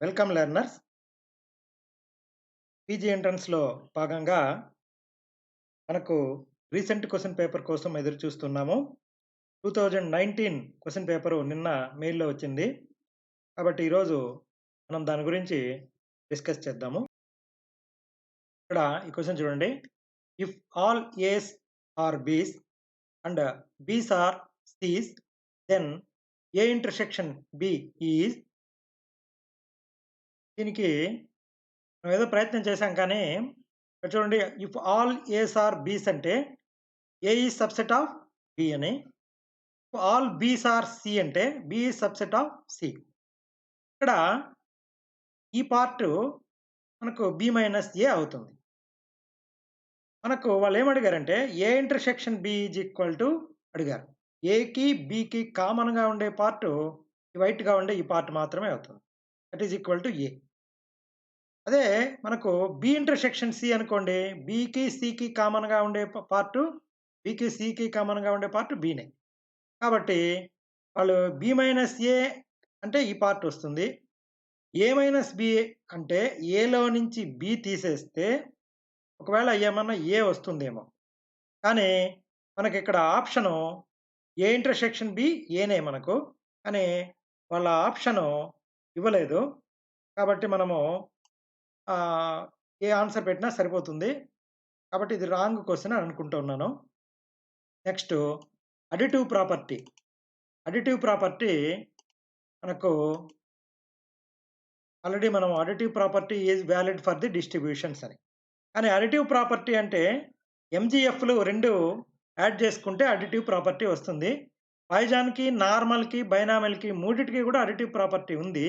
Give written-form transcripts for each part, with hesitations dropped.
Welcome learners. PG ఎంట్రన్స్‌లో భాగంగా మనకు రీసెంట్ క్వెషన్ పేపర్ కోసం ఎదురు చూస్తున్నాము. 2019 క్వెషన్ పేపరు నిన్న మెయిల్‌లో వచ్చింది. కాబట్టి ఈరోజు మనం దాని గురించి డిస్కస్ చేద్దాము. ఇక్కడ ఈ క్వెషన్ చూడండి. If all A's are B's and B's are C's then A intersection B is. దీనికి మనం ఏదో ప్రయత్నం చేశాం కానీ ఇక్కడ చూడండి, if all A's are B's అంటే A is subset of B అని, ఆల్ బీస్ ఆర్ సి అంటే B is subset of C. ఇక్కడ ఈ పార్ట్ మనకు బి మైనస్ ఏ అవుతుంది. మనకు వాళ్ళు ఏమడిగారంటే A intersection B is equal to అడిగారు. ఏకి బికి కామన్గా ఉండే పార్ట్ వైట్గా ఉండే ఈ పార్ట్ మాత్రమే అవుతుంది. దట్ ఈజ్ ఈక్వల్ టు ఏ. అదే మనకు బి ఇంటర్సెక్షన్ సి అనుకోండి, బికి సికి కామన్గా ఉండే పార్ట్ బికి సికి కామన్గా ఉండే పార్ట్ బినే. కాబట్టి వాళ్ళు బి మైనస్ ఏ అంటే ఈ పార్ట్ వస్తుంది. ఏ మైనస్ బి అంటే ఏలో నుంచి బి తీసేస్తే ఒకవేళ ఏమన్నా ఏ వస్తుందేమో. కానీ మనకిక్కడ ఆప్షను ఏ ఇంటర్సెక్షన్ బి ఏనే మనకు. కానీ వాళ్ళ ఆప్షను ఇవ్వలేదు. కాబట్టి మనము ఏ ఆన్సర్ పెట్టినా సరిపోతుంది. కాబట్టి ఇది రాంగ్ క్వెషన్ అని అనుకుంటున్నాను. Next additive property. Additive property మనకు ఆల్రెడీ మనం additive property is valid for the distributions అని. కానీ అడిటివ్ ప్రాపర్టీ అంటే ఎంజీఎఫ్లు 2 యాడ్ చేసుకుంటే అడిటివ్ ప్రాపర్టీ వస్తుంది. పాయిజాన్‌కి, నార్మల్‌కి, బైనామిల్‌కి మూడిటికి కూడా అడిటివ్ ప్రాపర్టీ ఉంది.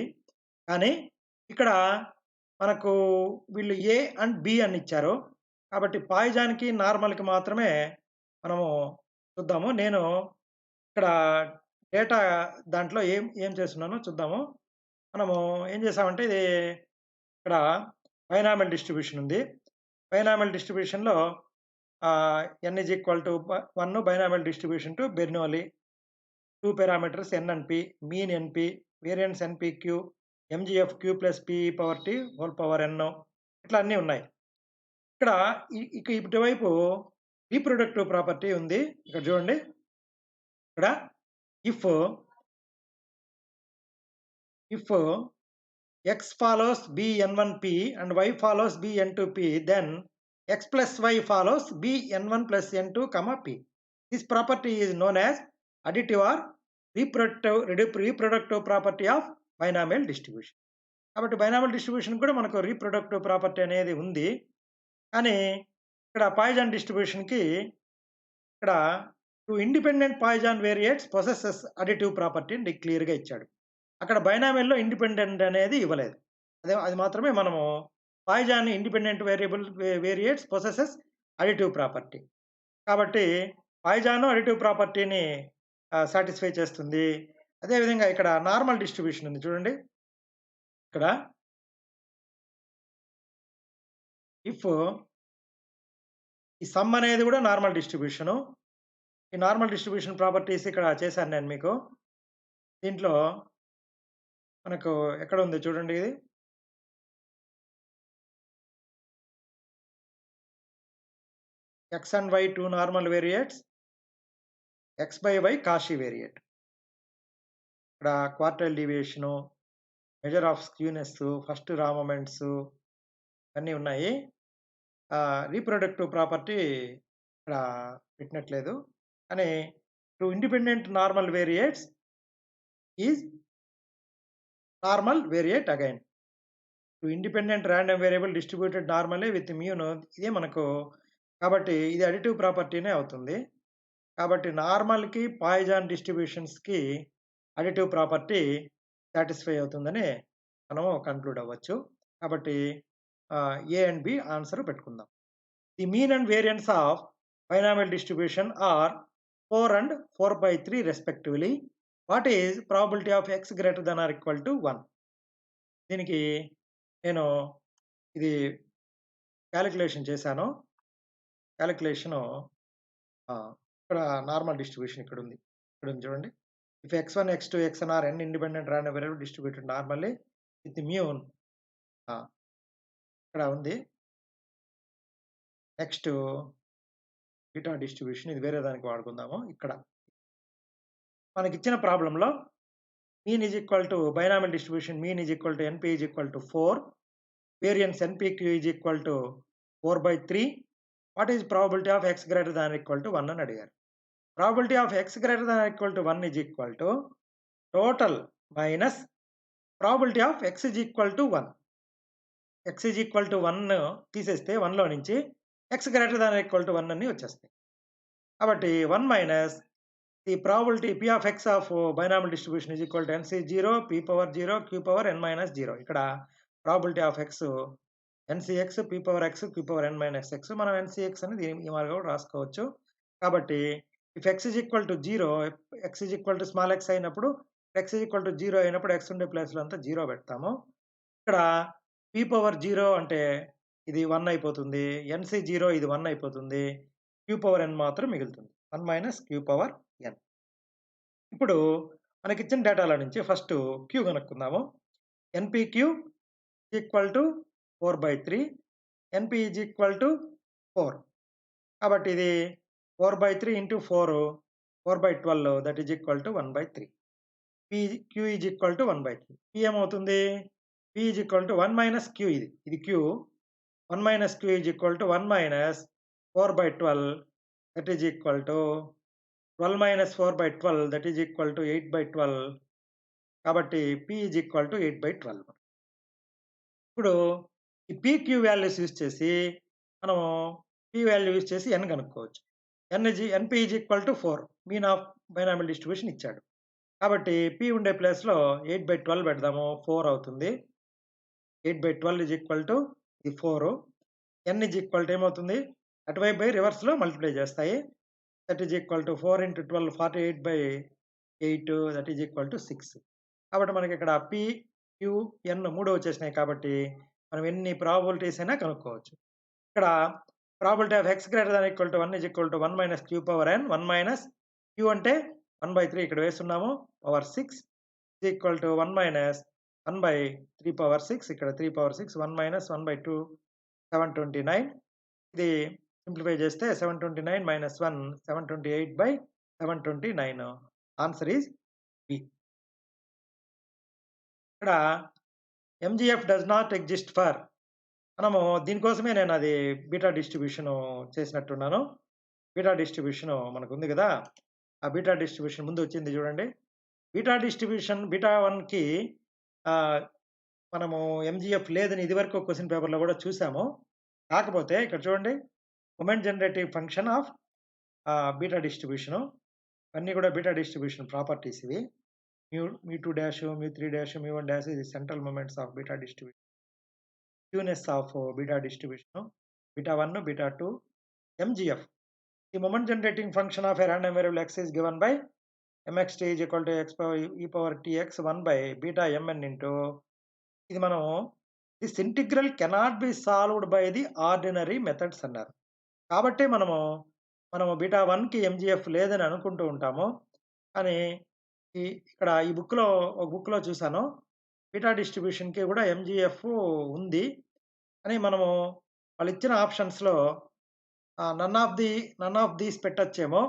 కానీ ఇక్కడ మనకు వీళ్ళు ఏ అండ్ బి అని ఇచ్చారు. కాబట్టి పాయిజాన్‌కి, నార్మల్‌కి మాత్రమే మనము చూద్దాము. నేను ఇక్కడ డేటా దాంట్లో ఏం ఏం చేస్తున్నానో చూద్దాము. మనము ఏం చేసామంటే ఇది ఇక్కడ బైనామిల్ డిస్ట్రిబ్యూషన్ ఉంది. బైనామిల్ డిస్ట్రిబ్యూషన్‌లో n is equal to 1 binomial distribution to Bernoulli. 2 parameters n and p, mean np, variance npq, MGF q plus p power t whole power n ఇట్లా అన్నీ ఉన్నాయి. ఇక్కడ ఇటువైపు రీప్రొడక్టివ్ ప్రాపర్టీ ఉంది. ఇక్కడ చూడండి. ఇక్కడ if x follows b n1p and y follows b n2p, then x plus y follows b n1 plus n2 comma p. This property is known as additive or reproductive property of binomial distribution. కాబట్టి binomial distribution కూడా మనకు reproductive property అనేది ఉంది. కానీ ఇక్కడ Poisson డిస్ట్రిబ్యూషన్‌కి ఇక్కడ 2 independent Poisson variates possesses additive property అని క్లియర్‌గా ఇచ్చాడు. అక్కడ బైనామిల్‌లో ఇండిపెండెంట్ అనేది ఇవ్వలేదు. అది మాత్రమే మనము Poisson independent variates possesses additive property. కాబట్టి పాయిజాన్ అడిటివ్ ప్రాపర్టీని సాటిస్ఫై చేస్తుంది. అదేవిధంగా ఇక్కడ నార్మల్ డిస్ట్రిబ్యూషన్ ఉంది చూడండి. ఇక్కడ ఇఫ్ ఈ సమ్ అనేది కూడా నార్మల్ డిస్ట్రిబ్యూషను. ఈ నార్మల్ డిస్ట్రిబ్యూషన్ ప్రాపర్టీస్ ఇక్కడ చేశాను నేను మీకు. దీంట్లో మనకు ఎక్కడ ఉంది చూడండి ఇది. x and y 2 normal variates, x by y Cauchy variate. ఇక్కడ quartile deviation, measure of skewness, first raw moments అన్నీ ఉన్నాయి. రీప్రొడక్టివ్ ప్రాపర్టీ ఇక్కడ పెట్టినట్లేదు. కానీ 2 independent normal variates is normal variate again. 2 independent random variable distributed normally with mu ఇదే మనకు. కాబట్టి ఇది అడిటివ్ ప్రాపర్టీనే అవుతుంది. కాబట్టి నార్మల్‌కి, పాయిజాన్ డిస్ట్రిబ్యూషన్స్‌కి అడిటివ్ ప్రాపర్టీ సాటిస్ఫై అవుతుందని మనము కన్క్లూడ్ అవ్వచ్చు. కాబట్టి ఏ అండ్ బి ఆన్సర్ పెట్టుకుందాం. The mean and variance of binomial distribution are 4 and 4/3 respectively. What is probability of x greater than or equal to 1? దీనికి నేను ఇది కాలిక్యులేషన్ చేశాను. కాలిక్యులేషను ఇక్కడ నార్మల్ డిస్ట్రిబ్యూషన్ ఇక్కడ ఉంది చూడండి. If x1, x2, xn are n independent random variable distributed normally, with mu ఇక్కడ ఉంది. నెక్స్ట్ బీటా డిస్ట్రిబ్యూషన్ ఇది వేరే దానికి వాడుకుందాము. ఇక్కడ మనకిచ్చిన ప్రాబ్లంలో mean is equal to binomial distribution mean is equal to np is equal to 4, variance npq is equal to 4/3. What is probability of x greater than equal to 1 అని అడిగారు. Probability of x greater than equal to 1 is equal to total minus probability of x is equal to 1. X is equal to 1 తీసేస్తే 1లో నుంచి x greater than equal to 1 అని వచ్చేస్తాయి. కాబట్టి 1 minus the probability p of x of binomial distribution is equal to n c 0 p power 0 q power n minus 0. ఇక్కడ probability of x n c x p power x q power n minus x. మనం n c x అనేది ఈ మార్గం కూడా రాసుకోవచ్చు. కాబట్టి if x is equal to 0, x is equal to small x అయినప్పుడు x is equal to 0 అయినప్పుడు ఎక్స్ ఉండే ప్లేస్లో అంతా 0 పెడతాము. ఇక్కడ పి పవర్ 0 అంటే ఇది 1 అయిపోతుంది, ఎన్సి 0 ఇది 1 అయిపోతుంది, క్యూ పవర్ ఎన్ మాత్రం మిగులుతుంది, 1 మైనస్ క్యూ పవర్ ఎన్. ఇప్పుడు మనకిచ్చిన డేటాల నుంచి ఫస్ట్ క్యూ కనుక్కుందాము. Npq equal to 4/3, np is equal to 4. కాబట్టి ఇది 4/3 into 4 4/12 that is equal to 1/3. Q is equal to 1/3. P ఏమవుతుంది? P is equal to 1 minus q. ఇది q. 1 minus q is equal to 1 minus 4/12 that is equal to 12 minus 4/12 that is equal to 8/12. కాబట్టి P is equal to 8/12. ఇప్పుడు ఈ PQ values use చేసి మనము P value use చేసి n కనుక్కోవచ్చు. Np is equal to 4 mean of binomial distribution ఇచ్చాడు. కాబట్టి P ఉండే ప్లేస్లో 8/12 పెడదాము, 4 అవుతుంది. 8/12 ఈజ్ ఈక్వల్ టు ఇది 4. ఎన్ ఈజ్ ఈక్వల్ టు ఏమవుతుంది? అటువైపు బై రివర్స్లో మల్టిప్లై చేస్తాయి. That is equal to 4 into 12 48/8 that is equal to 6. కాబట్టి మనకి ఇక్కడ పి క్యూ ఎన్ 3 వచ్చేసినాయి. కాబట్టి మనం ఎన్ని ప్రాబిలిటీస్ అయినా కనుక్కోవచ్చు. ఇక్కడ probability of x greater than equal to 1 is equal to 1 minus q power n. 1 minus q అంటే 1/3 ఇక్కడ వేస్తున్నాము, power 6 is equal to 1 minus 1/3 power 6. ఇక్కడ 3 పవర్ 6. 1 మైనస్ 1/2 729. ఇది సింప్లిఫై చేస్తే 729 మైనస్ 1 728/729. Answer is B. ఇక్కడ MGF does not exist for, మనము దీనికోసమే నేను అది బీటా డిస్ట్రిబ్యూషన్ చేసినట్టున్నాను. బీటా డిస్ట్రిబ్యూషన్ మనకు ఉంది కదా, ఆ బీటా డిస్ట్రిబ్యూషన్ ముందు వచ్చింది చూడండి. బీటా డిస్ట్రిబ్యూషన్ బీటా 1కి మనము ఎంజిఎఫ్ లేదని ఇదివరకు క్వశ్చన్ పేపర్లో కూడా చూసాము. కాకపోతే ఇక్కడ చూడండి, moment generative function of beta distribution, అన్నీ కూడా బీటా డిస్ట్రిబ్యూషన్ ప్రాపర్టీస్ ఇవి. mu2 dash, mu3 dash, mu1 dash is the central moments of beta distribution. Qness of beta distribution, beta 1, beta 2, MGF. The moment generating function of a random variable x is given by mxt is equal to x power e power tx 1 by beta mn into. ఇది మనం this integral cannot be solved by the ordinary methods అన్నారు. కాబట్టి మనము beta 1కి MGF లేదని అనుకుంటూ ఉంటాము. కానీ ఇక్కడ ఈ ఒక బుక్లో చూసాను, బీటా డిస్ట్రిబ్యూషన్కి కూడా ఎంజిఎఫ్ ఉంది అని మనము వాళ్ళు ఇచ్చిన ఆప్షన్స్లో నన్ ఆఫ్ దీస్ పెట్టచ్చేమో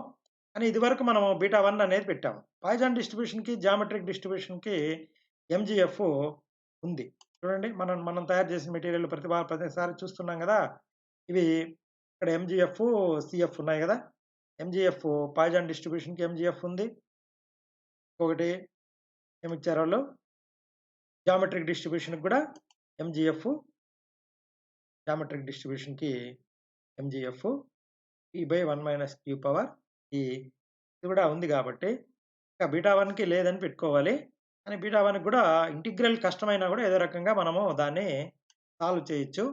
అని ఇదివరకు మనము బీటా 1 అనేది పెట్టాము. పాయిజన్ డిస్ట్రిబ్యూషన్కి జామెట్రిక్ డిస్ట్రిబ్యూషన్కి ఎంజిఎఫ్ ఉంది. చూడండి, మనం తయారు చేసిన మెటీరియల్ ప్రతిసారి చూస్తున్నాం కదా, ఇవి ఇక్కడ ఎంజిఎఫ్ సిఎఫ్ ఉన్నాయి కదా. ఎంజిఎఫ్ పాయిజన్ డిస్ట్రిబ్యూషన్కి ఎంజిఎఫ్ ఉంది. ఒకటి ఏమిచ్చారు వాళ్ళు, జామెట్రిక్ డిస్ట్రిబ్యూషన్కి కూడా ఎంజిఎఫ్, జామెట్రిక్ డిస్ట్రిబ్యూషన్కి MGF p/1 minus q power ఈ ఇది కూడా ఉంది. కాబట్టి ఇంకా బీటా 1కి లేదని పెట్టుకోవాలి. అని బీటా 1కి కూడా ఇంటిగ్రల్ కష్టమైనా కూడా ఏదో రకంగా మనము దాన్ని సాల్వ్ చేయొచ్చు.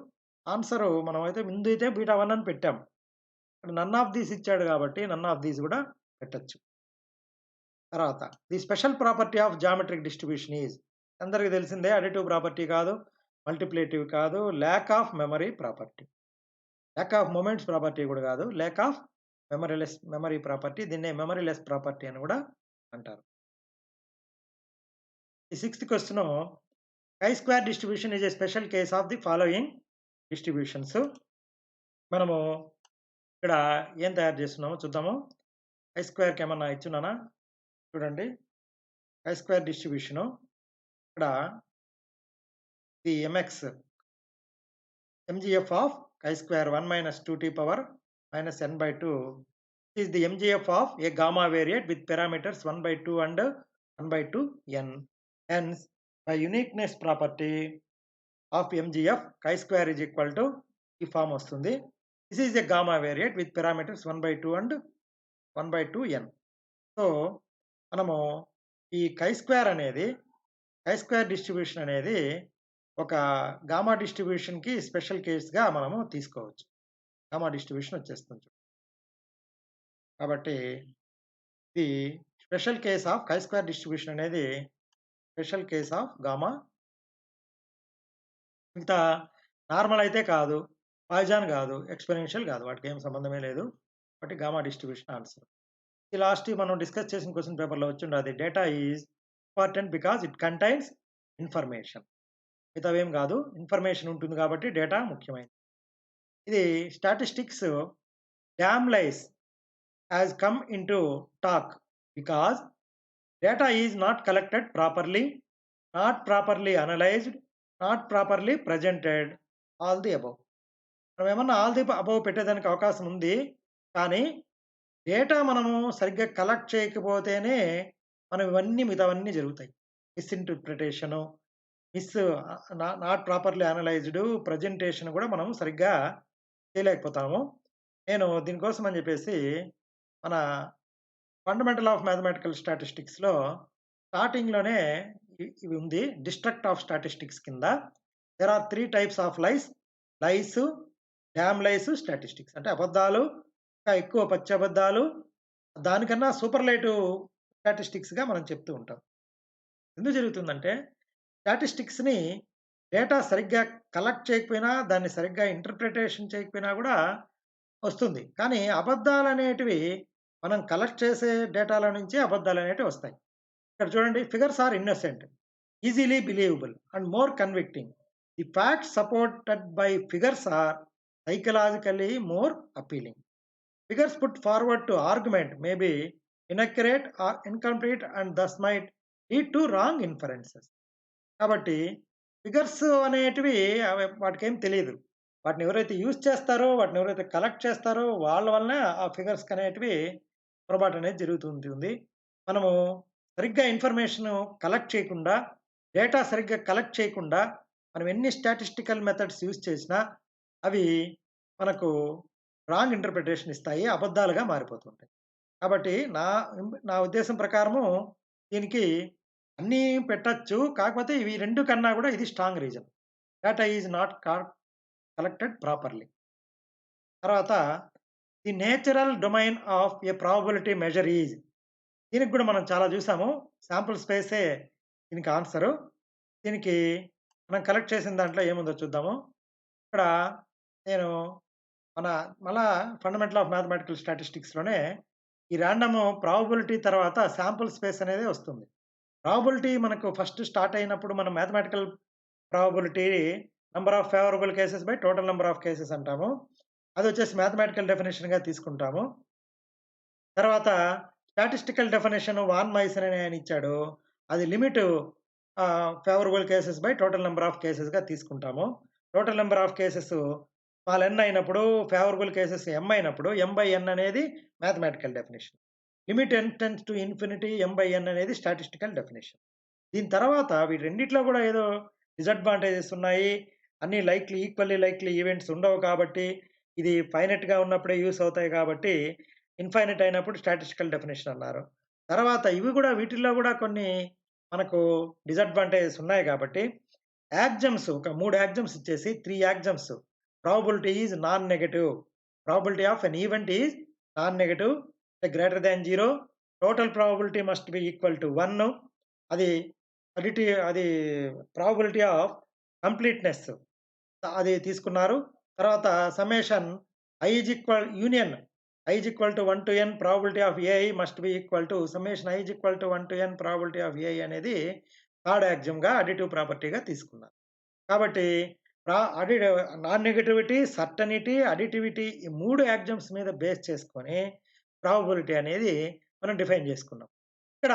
ఆన్సరు మనమైతే ముందు అయితే బీటా 1 అని పెట్టాము. ఇక్కడ నన్ ఆఫ్ దీస్ ఇచ్చాడు కాబట్టి నన్ ఆఫ్ దీస్ కూడా పెట్టచ్చు. తర్వాత the special property of geometric distribution is, అందరికీ తెలిసిందే, అడిటివ్ ప్రాపర్టీ కాదు, మల్టిప్లేటివ్ కాదు, lack of memory property, lack of moments property కూడా కాదు, ల్యాక్ ఆఫ్ మెమరీ ప్రాపర్టీ. దీన్నే మెమరీలెస్ ప్రాపర్టీ అని కూడా అంటారు. ఈ 6th question, chi-square distribution is a special case of the following distributions. మనము ఇక్కడ ఏం తయారు చేస్తున్నామో చూద్దాము. chi-squareకి ఏమన్నా ఇచ్చున్నానా చూడండి. chi-square డిస్ట్రిబ్యూషన్ ఇక్కడ the mgf of chi-square 1 minus 2t power minus n by 2 is the mgf of a gamma variate with parameters 1 by 2 and 1 by 2 n. Hence, the uniqueness property of mgf chi-square is equal to ఈ form వస్తుంది. This is a gamma variate with parameters 1 by 2 and 1 by 2 n. So మనము ఈ chi-square అనేది chi-square distribution అనేది ఒక gamma డిస్ట్రిబ్యూషన్కి special కేస్గా మనము తీసుకోవచ్చు. Gamma distribution వచ్చేస్తుంది. కాబట్టి ఇది special case of chi-square distribution అనేది స్పెషల్ కేస్ ఆఫ్ గామా. మిగతా నార్మల్ అయితే కాదు, పాయిజాన్ కాదు, ఎక్స్పెరిన్షియల్ కాదు, వాటికి ఏం సంబంధమే లేదు. కాబట్టి గామా డిస్ట్రిబ్యూషన్ ఆన్సర్. ఈ లాస్ట్ మనం డిస్కస్ చేసిన క్వశ్చన్ పేపర్లో వచ్చి ఉండదు. Data is important because it contains information. మిగతావేం కాదు, ఇన్ఫర్మేషన్ ఉంటుంది కాబట్టి డేటా ముఖ్యమైనది. ఇది statistics damn lies has come into talk because data is not collected properly, not properly analysed, not properly presented, all the above. మనం ఏమన్నా all the above పెట్టేదానికి అవకాశం ఉంది, కానీ డేటా మనము సరిగ్గా కలెక్ట్ చేయకపోతేనే మనం ఇవన్నీ మిగతావన్నీ జరుగుతాయి. మిస్ఇంటర్ప్రిటేషను, నాట్ ప్రాపర్లీ అనలైజ్డ్, ప్రజెంటేషన్ కూడా మనం సరిగ్గా చేయలేకపోతాము. నేను దీనికోసం అని చెప్పేసి మన ఫండమెంటల్ ఆఫ్ మ్యాథమెటికల్ స్టాటిస్టిక్స్లో స్టార్టింగ్లోనే ఇవి ఉంది. డిస్ట్రక్ట్ ఆఫ్ స్టాటిస్టిక్స్ కింద there are 3 types of lies, damn lies, statistics. అంటే అబద్ధాలు, ఇంకా ఎక్కువ పచ్చి అబద్ధాలు, దానికన్నా సూపర్లేటివ్ స్టాటిస్టిక్స్గా మనం చెప్తూ ఉంటాం. ఎందుకు జరుగుతుందంటే స్టాటిస్టిక్స్ని డేటా సరిగ్గా కలెక్ట్ చేయకపోయినా, దాన్ని సరిగ్గా ఇంటర్ప్రిటేషన్ చేయకపోయినా కూడా వస్తుంది. కానీ అబద్ధాలు అనేటివి మనం కలెక్ట్ చేసే డేటాల నుంచి అబద్ధాలు అనేటివి వస్తాయి. ఇక్కడ చూడండి, figures are innocent, easily believable and more convicting. The facts supported by figures are psychologically more appealing. Figures put forward to argument may be inaccurate or incomplete and thus might lead to wrong inferences. కాబట్టి figures అనేటివి వాటికేం తెలియదు. వాటిని ఎవరైతే use చేస్తారో, వాటిని ఎవరైతే collect చేస్తారో వాళ్ళ వలన ఆ ఫిగర్స్ అనేటివి పొరపాటు అనేది జరుగుతుంది. మనము సరిగ్గా ఇన్ఫర్మేషన్ కలెక్ట్ చేయకుండా, డేటా సరిగ్గా కలెక్ట్ చేయకుండా మనం ఎన్ని స్టాటిస్టికల్ మెథడ్స్ యూజ్ చేసినా అవి మనకు రాంగ్ ఇంటర్ప్రిటేషన్ ఇస్తాయి, అబద్ధాలుగా మారిపోతుంటాయి. కాబట్టి నా ఉద్దేశం ప్రకారము దీనికి అన్నీ పెట్టచ్చు. కాకపోతే ఇవి 2 కన్నా కూడా ఇది strong reason. Data is not collected properly. తర్వాత the natural domain of a probability measure is. దీనికి కూడా మనం చాలా చూసాము. శాంపుల్ స్పేసే దీనికి ఆన్సరు. దీనికి మనం కలెక్ట్ చేసిన దాంట్లో ఏముందో చూద్దాము. ఇక్కడ నేను మళ్ళా ఫండమెంటల్ ఆఫ్ మ్యాథమెటికల్ స్టాటిస్టిక్స్లోనే ఈ ర్యాండమ్ ప్రాబబిలిటీ తర్వాత శాంపుల్ స్పేస్ అనేది వస్తుంది. ప్రాబబిలిటీ మనకు ఫస్ట్ స్టార్ట్ అయినప్పుడు మనం mathematical probability number of favourable cases by total number of cases అంటాము. అది వచ్చేసి మ్యాథమెటికల్ డెఫినేషన్గా తీసుకుంటాము. తర్వాత స్టాటిస్టికల్ డెఫినేషన్ వాన్ మైసన్ అని ఆయన ఇచ్చాడు, అది limit favourable cases by total number of కేసెస్గా తీసుకుంటాము. Total number of cases small n అయినప్పుడు, ఫేవరబుల్ కేసెస్ m అయినప్పుడు m/n అనేది mathematical definition. Limit n tends to infinity m/n అనేది స్టాటిస్టికల్ డెఫినేషన్. దీని తర్వాత వీటి రెండిట్లో కూడా ఏదో డిసడ్వాంటేజెస్ ఉన్నాయి. అన్ని ఈక్వల్లీ లైక్లీ ఈవెంట్స్ ఉండవు కాబట్టి, ఇది ఫైనెట్గా ఉన్నప్పుడే యూస్ అవుతాయి కాబట్టి ఇన్ఫైనెట్ అయినప్పుడు స్టాటిస్టికల్ డెఫినేషన్ అన్నారు. తర్వాత వీటిల్లో కూడా కొన్ని మనకు డిసడ్వాంటేజెస్ ఉన్నాయి కాబట్టి యాక్జమ్స్, ఒక 3 యాక్జమ్స్ ఇచ్చేసి 3 యాక్జమ్స్. Probability is non-negative. Probability of an event is non-negative, greater than 0. Total probability must be equal to 1. అది probability of completeness అది తీసుకున్నారు. తర్వాత summation i is equal union i is equal to 1 to n probability of ai must be equal to summation i is equal to 1 to n probability of ai అనేది third యాక్సిమ్‌గా additive ప్రాపర్టీగా తీసుకున్నారు. కాబట్టి రా అడి non negativity, certainty, additivity ఈ 3 యాక్సిమ్స్ మీద base చేసుకొని probability అనేది మనం డిఫైన్ చేసుకున్నాం. ఇక్కడ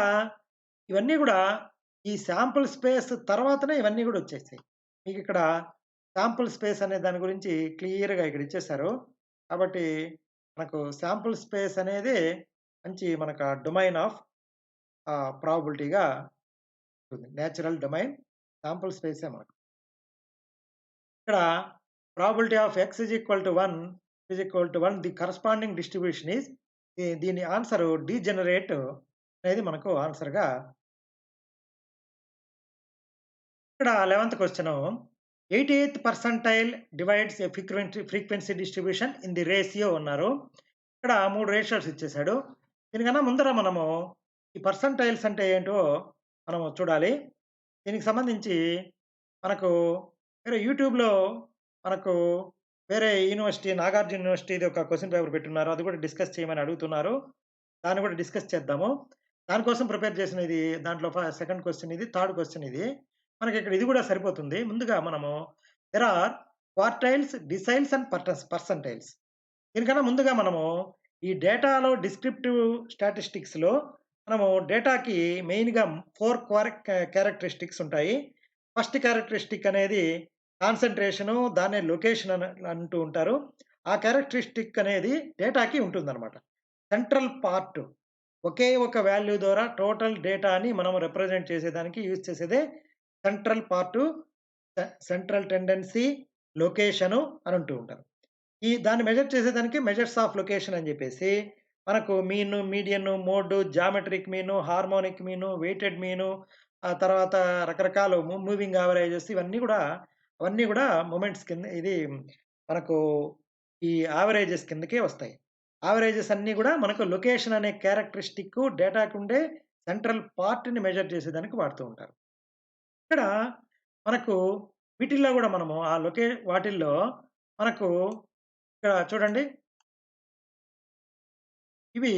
ఇవన్నీ గూడా ఈ శాంపుల్ స్పేస్ తర్వాతనే ఇవన్నీ గూడా వచ్చేసాయి. మీకిక్కడ శాంపుల్ స్పేస్ అనే దాని గురించి క్లియర్‌గా ఇక్కడ ఇచ్చేశారు. కాబట్టి మనకు శాంపుల్ స్పేస్ అనేది మంచి మనకు డొమైన్ ఆఫ్ ప్రాబబిలిటీగా ఉంటుంది. నేచురల్ డొమైన్ శాంపుల్ స్పేసే మనకు. ఇక్కడ probability of x is equal to 1 the corresponding distribution is దీని ఆన్సర్ డీజెనరేట్ అనేది మనకు ఆన్సర్‌గా ఇక్కడ 11th question 88th percentile divides a frequency distribution in the ratio అన్నారు. ఇక్కడ 3 రేషియోస్ ఇచ్చేసాడు. దీనికన్నా ముందర మనము ఈ పర్సెంటైల్స్ అంటే ఏంటో మనము చూడాలి. దీనికి సంబంధించి మనకు వేరే యూట్యూబ్‌లో మనకు వేరే యూనివర్సిటీ 'నాగార్జున యూనివర్సిటీ'ది ఒక క్వెషన్ పేపర్ పెట్టున్నారు. అది కూడా డిస్కస్ చేయమని అడుగుతున్నారు. దాన్ని కూడా డిస్కస్ చేద్దాము. దానికోసం ప్రిపేర్ చేసిన ఇది దాంట్లో సెకండ్ క్వెషన్ ఇది. థర్డ్ క్వెషన్ ఇది. మనకిక్కడ ఇది కూడా సరిపోతుంది. ముందుగా మనము దేర్ ఆర్ క్వార్టైల్స్, డిసైల్స్ అండ్ పర్సెంటైల్స్. దీనికన్నా ముందుగా మనము ఈ డేటాలో డిస్క్రిప్టివ్ స్టాటిస్టిక్స్‌లో మనము డేటాకి మెయిన్‌గా 4 క్యారెక్టరిస్టిక్స్ ఉంటాయి. ఫస్ట్ క్యారెక్టరిస్టిక్ అనేది కాన్సంట్రేషను, దాన్నే లొకేషన్ అంటూ ఉంటారు. ఆ క్యారెక్టరిస్టిక్ అనేది డేటాకి ఉంటుందన్నమాట. సెంట్రల్ పార్ట్ ఒకే ఒక వాల్యూ ద్వారా టోటల్ డేటాని మనం రిప్రజెంట్ చేసేదానికి యూజ్ చేసేదే central part, central tendency, location అని అంటూ ఉంటారు. దాన్ని మెజర్ చేసేదానికి మెజర్స్ ఆఫ్ లొకేషన్ అని చెప్పేసి మనకు mean, median, mode, geometric mean, harmonic mean, weighted mean, ఆ తర్వాత రకరకాల మూవింగ్ యావరేజెస్ అవన్నీ కూడా మొమెంట్స్ కింద ఇది మనకు ఈ యావరేజెస్ కిందకే వస్తాయి. యావరేజెస్ అన్నీ కూడా మనకు లొకేషన్ అనే క్యారెక్టరిస్టిక్ డేటాకు ఉండే సెంట్రల్ పార్ట్‌ని మెజర్ చేసేదానికి వాడుతూ ఉంటారు. ఇక్కడ మనకు వీటిల్లో కూడా మనము వాటిల్లో మనకు ఇక్కడ చూడండి. ఇవి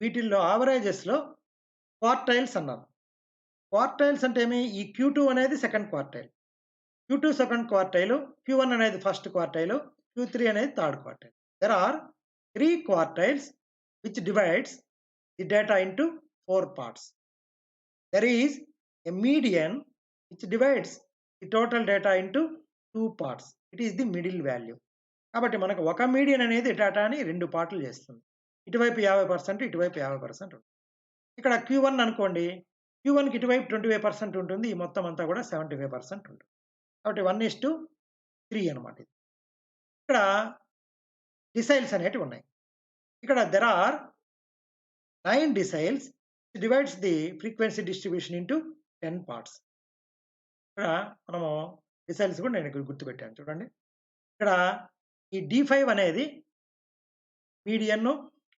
వీటిల్లో యావరేజెస్‌లో క్వార్టైల్స్ అన్నారు. క్వార్టైల్స్ అంటే ఏమి? ఈ Q2 అనేది second quartile. Q2 second quartile, Q1 అనేది ఫస్ట్ క్వార్టైల్, Q3 అనేది third quartile. There are 3 quartiles which divides the data into 4 parts. There is a median which divides the total data into 2 parts. It is the middle value. కాబట్టి మనకు ఒక median అనేది డేటాని 2 పార్టులు చేస్తుంది. ఇటువైపు 50%, ఇటువైపు 50% ఉంటుంది. ఇక్కడ Q1 అనుకోండి. Q1కి ఇటువైపు 25% ఉంటుంది. ఈ మొత్తం అంతా కూడా 75% ఉంటుంది. కాబట్టి 1:3 అన్నమాట ఇది. ఇక్కడ డిసైల్స్ అనేటివి ఉన్నాయి. ఇక్కడ there are 9 deciles. It divides the frequency distribution into 10 parts. ఇక్కడ మనము డిసైల్స్ కూడా నేను ఇక్కడ గుర్తుపెట్టాను చూడండి. ఇక్కడ ఈ D5 అనేది మీడియన్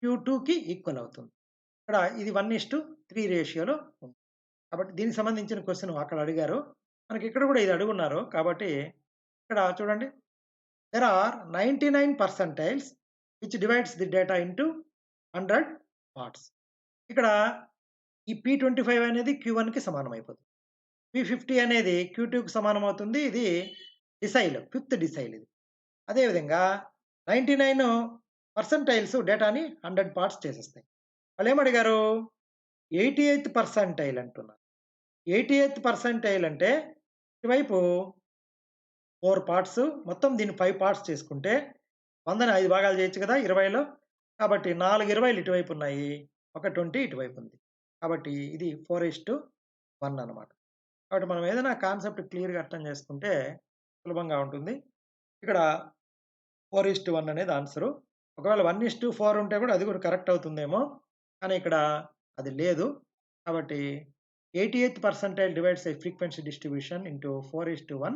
Q2కి ఈక్వల్ అవుతుంది. ఇక్కడ ఇది 1:3 రేషియోలో ఉంది. కాబట్టి దీనికి సంబంధించిన క్వెషన్ అక్కడ అడిగారు. మనకి ఇక్కడ కూడా ఇది అడుగున్నారు. కాబట్టి ఇక్కడ చూడండి. There are 99 percentiles which divides the data into 100 parts. ఇక్కడ ఈ P25 అనేది Q1కి సమానం అయిపోతుంది. P50 అనేది Q2కి సమానం అవుతుంది. ఇది డిసైల్, ఫిఫ్త్ డిసైల్ ఇది. అదేవిధంగా 99 పర్సెంటైల్స్ డేటాని 100 పార్ట్స్ చేసేస్తాయి. వాళ్ళేమడిగారు? 88th పర్సెంటైల్ అంటున్నారు. 88th పర్సెంటైల్ అంటే ఇటువైపు 4 పార్ట్స్, మొత్తం దీన్ని 5 పార్ట్స్ చేసుకుంటే 100ని 5 భాగాలు చేయొచ్చు కదా 20లో. కాబట్టి 4 20లు ఇటువైపు ఉన్నాయి. ఒక 20 ఇటువైపు ఉంది. కాబట్టి ఇది 4:1 అన్నమాట. కాబట్టి మనం ఏదైనా కాన్సెప్ట్ క్లియర్‌గా అర్థం చేసుకుంటే సులభంగా ఉంటుంది. ఇక్కడ 4:1 అనేది ఆన్సరు. ఒకవేళ 1:4 ఉంటే కూడా అది కూడా కరెక్ట్ అవుతుందేమో. కానీ ఇక్కడ అది లేదు. కాబట్టి 88th పర్సెంటైల్ డివైడ్స్ ఎ ఫ్రీక్వెన్సీ డిస్ట్రిబ్యూషన్ ఇంటూ 4:1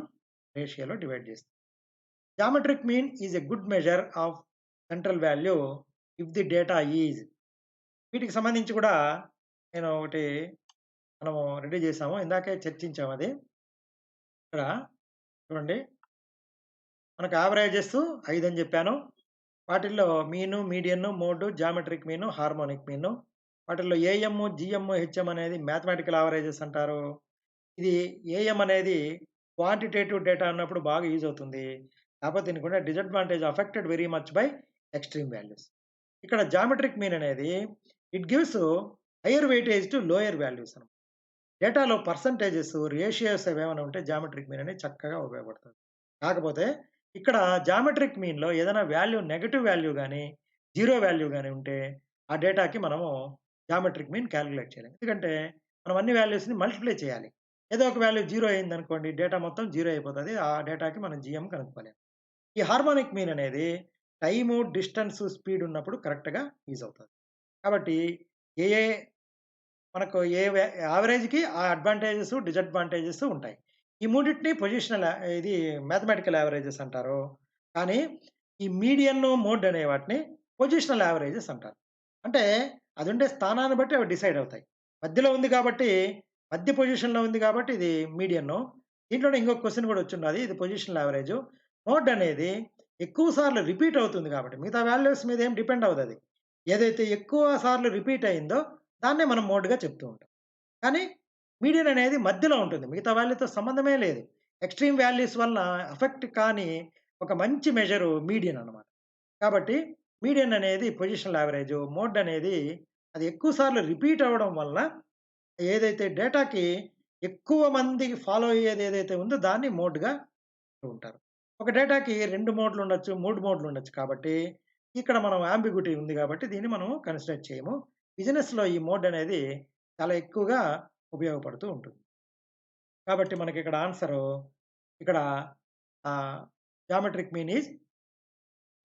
రేషియోలో డివైడ్ చేస్తుంది. Geometric mean is a good measure of central value if the data is. వీటికి సంబంధించి కూడా నేను ఒకటి మనము రెడీ చేసాము. ఇందాకే చర్చించాము అది. ఇక్కడ చూడండి. మనకు యావరేజెస్ 5 అని చెప్పాను. వాటిల్లో mean, median, mode, geometric mean, harmonic mean. వాటిల్లో ఏఎం, జీఎం, హెచ్ఎం అనేది మ్యాథమెటికల్ యావరేజెస్ అంటారు. ఇది ఏఎం అనేది క్వాంటిటేటివ్ డేటా అన్నప్పుడు బాగా యూజ్ అవుతుంది. కాకపోతే దీనికున్న disadvantage affected very much by extreme values. ఇక్కడ జామెట్రిక్ మీన్ అనేది it gives higher weightage to lower values అన్నమాట. డేటాలో పర్సెంటేజెస్, రేషియోస్ అవేమైనా ఉంటే జామెట్రిక్ మీన్ అనేది చక్కగా ఉపయోగపడుతుంది. కాకపోతే ఇక్కడ జామెట్రిక్ మీన్‌లో ఏదైనా వాల్యూ నెగెటివ్ వాల్యూ గాని, జీరో వాల్యూ గాని ఉంటే ఆ డేటాకి మనము జామెట్రిక్ మీన్ కాలిక్యులేట్ చేయలేం. ఎందుకంటే మనం అన్ని వాల్యూస్‌ని మల్టిప్లై చేయాలి. ఏదో ఒక వాల్యూ 0 అయిందనుకోండి డేటా మొత్తం 0 అయిపోతది. ఆ డేటాకి మనం జీఎం కనుక్కోలేం. ఈ హార్మోనిక్ మీన్ అనేది టైము, డిస్టెన్స్, స్పీడ్ ఉన్నప్పుడు కరెక్ట్‌గా యూజ్ అవుతది. కాబట్టి ఏ ఏ మనకు యావరేజ్‌కి ఆ అడ్వాంటేజెస్, డిసడ్వాంటేజెస్ ఉంటాయి. ఈ మూడిటిని పొజిషనల్ ఇది మ్యాథమెటికల్ యావరేజెస్ అంటారు. కానీ ఈ మీడియన్, మోడ్ అనే వాటిని పొజిషనల్ యావరేజెస్ అంటారు. అంటే అదుండే స్థానాన్ని బట్టి అవి డిసైడ్ అవుతాయి. మధ్యలో ఉంది కాబట్టి, మధ్య పొజిషన్‌లో ఉంది కాబట్టి ఇది మీడియను. దీంట్లోనే ఇంకొక క్వెషన్ కూడా వచ్చున్నది. ఇది పొజిషనల్ యావరేజు. మోడ్ అనేది ఎక్కువ సార్లు రిపీట్ అవుతుంది కాబట్టి మిగతా వాల్యూస్ మీద ఏం డిపెండ్ అవ్వదది. ఏదైతే ఎక్కువ సార్లు రిపీట్ అయిందో దాన్నే మనం మోడ్‌గా చెప్తూ ఉంటాం. కానీ మీడియన్ అనేది మధ్యలో ఉంటుంది. మిగతా వాల్యూతో సంబంధమే లేదు. ఎక్స్‌ట్రీమ్ వాల్యూస్ వలన అఫెక్ట్ కాని ఒక మంచి మెజరు మీడియన్ అన్నమాట. కాబట్టి మీడియన్ అనేది పొజిషనల్ యావరేజు. మోడ్ అనేది అది ఎక్కువ సార్లు రిపీట్ అవ్వడం వలన ఏదైతే డేటాకి ఎక్కువ మంది ఫాలో అయ్యేది ఏదైతే ఉందో దాన్ని మోడ్‌గా ఉంటారు. ఒక డేటాకి 2 మోడ్‌లుండొచ్చు, 3 మోడ్‌లుండొచ్చు కాబట్టి, ఇక్కడ మనం యాంబిగ్యూటీ ఉంది కాబట్టి దీన్ని మనం కన్సిడర్ చేయము. బిజినెస్‌లో ఈ మోడ్ అనేది చాలా ఎక్కువగా ఉపయోగపడుతూ ఉంటుంది. కాబట్టి మనకిక్కడ ఆన్సరు ఇక్కడ geometric mean is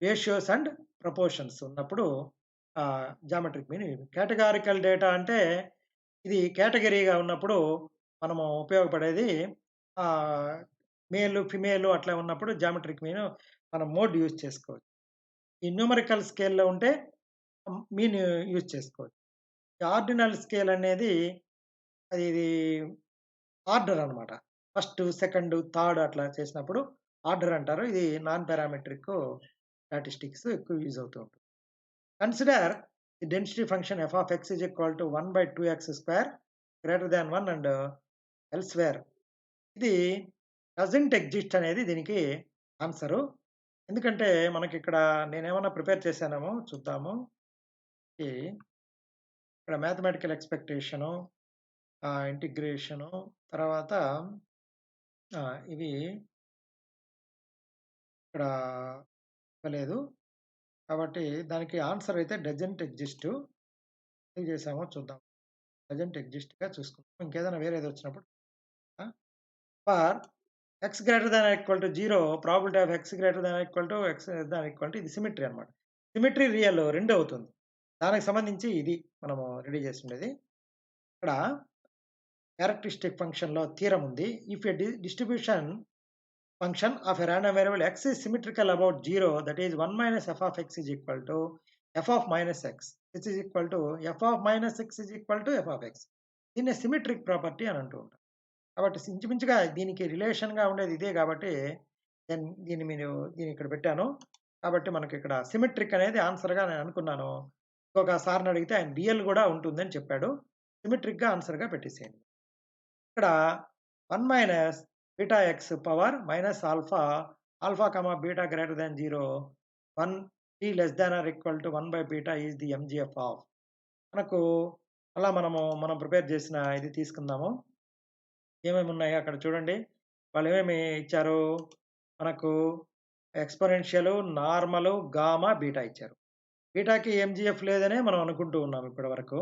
ratios and proportions ఉన్నప్పుడు జామెట్రిక్ మీన్ కేటగారికల్ డేటా అంటే ఇది కేటగరీగా ఉన్నప్పుడు మనము ఉపయోగపడేది ఆహ్, మేలు, ఫిమేలు అట్లా ఉన్నప్పుడు జామెట్రిక్ మీన్ మనం మోడ్ యూజ్ చేసుకోవచ్చు. ఈ న్యూమరికల్ స్కేల్‌లో ఉంటే మీన్ యూజ్ చేసుకోవచ్చు. ఈ ఆర్డినల్ స్కేల్ అనేది ఇది ఆర్డర్ అన్నమాట. ఫస్ట్, సెకండ్, థర్డ్ అట్లా చేసినప్పుడు ఆర్డర్ అంటారు. ఇది నాన్ పారామెట్రిక్ స్టాటిస్టిక్స్ ఎక్కువ యూజ్ అవుతూ ఉంటుంది. Consider the density function f of x is equal to 1 by 2x square greater than 1 and elsewhere. ఇది డజంట్ ఎగ్జిస్ట్ అనేది దీనికి ఆన్సరు. ఎందుకంటే మనకిక్కడ నేనేమన్నా ప్రిపేర్ చేశానేమో చూద్దాము. ఈ ఇక్కడ మ్యాథమెటికల్ ఎక్స్‌పెక్టేషను, ఇంటిగ్రేషను తర్వాత ఇవి ఇక్కడ ఇవ్వలేదు. కాబట్టి దానికి ఆన్సర్ అయితే డజంట్ ఎగ్జిస్ట్. ఏం చేసామో చూద్దాం. డజంట్ ఎగ్జిస్ట్‌గా చూసుకుందాం. ఇంకేదైనా వేరేది వచ్చినప్పుడు for X greater than or equal to 0 probability of x greater than or equal to X than equal to ఇది సిమెట్రీ అన్నమాట. సిమెట్రీ రియల్ 2 అవుతుంది. దానికి సంబంధించి ఇది మనము రెడీ చేసిండేది. ఇక్కడ క్యారెక్టరిస్టిక్ ఫంక్షన్‌లో థీరమ్ ఉంది. If a distribution function of a random variable x is symmetrical about 0, that is 1 minus f of x is equal to f of minus x, which is equal to f of minus x is equal to f of x. దీన్ని symmetric property అని అంటూ ఉంటారు. కాబట్టి ఇంచుమించుగా దీనికి రిలేషన్‌గా ఉండేది ఇదే కాబట్టి దీన్ని ఇక్కడ పెట్టాను. కాబట్టి మనకి ఇక్కడ సిమెట్రిక్ అనేది ఆన్సర్‌గా నేను అనుకున్నాను. ఇంకొక సార్‌ని అడిగితే ఆయన రియల్ కూడా ఉంటుందని చెప్పాడు. సిమెట్రిక్‌గా ఆన్సర్‌గా పెట్టేసేయండి. ఇక్కడ 1 minus beta X power minus alpha, alpha comma beta greater than 0, 1 t less than or equal to 1 by beta is the MGF of. మనకు అలా మనం ప్రిపేర్ చేసిన ఇది తీసుకుందాము. ఏమేమి ఉన్నాయో అక్కడ చూడండి. వాళ్ళు ఏమేమి ఇచ్చారు? మనకు ఎక్స్‌పోనెన్షియల్, నార్మల్, గామా, బీటా ఇచ్చారు. బీటాకి ఎంజీఎఫ్ లేదనే మనం అనుకుంటూ ఉన్నాం ఇప్పటివరకు.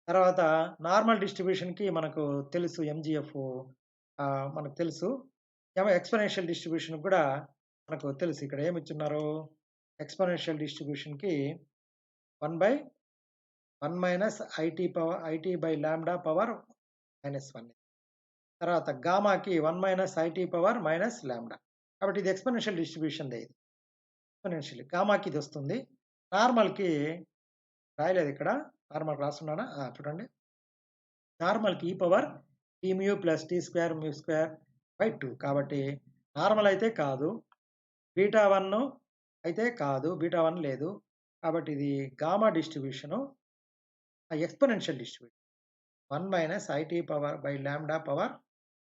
తర్వాత నార్మల్ డిస్ట్రిబ్యూషన్‌కి మనకు తెలుసు ఎంజీఎఫ్ మనకు తెలుసు. ఎక్స్‌పోనెన్షియల్ డిస్ట్రిబ్యూషన్ కూడా మనకు తెలుసు. ఇక్కడ ఏమి ఇచ్చున్నారు? ఎక్స్‌పోనెన్షియల్ డిస్ట్రిబ్యూషన్‌కి 1 minus i t by lambda power -1. తర్వాత గామాకి 1 minus i t power minus lambda. కాబట్టి ఇది ఎక్స్‌పోనెన్షియల్ డిస్ట్రిబ్యూషన్‌దే ఇది. ఎక్స్‌పోనెన్షియల్ గామాకి ఇది వస్తుంది. నార్మల్‌కి రాయలేదు ఇక్కడ. నార్మల్ రాస్తున్నానా? చూడండి. నార్మల్‌కి ఈ power t mu plus t square mu square by 2. కాబట్టి నార్మల్ అయితే కాదు. బీటా 1 అయితే కాదు. బీటా 1 లేదు. కాబట్టి ఇది gamma distribution. Exponential distribution 1 minus i t power by lambda power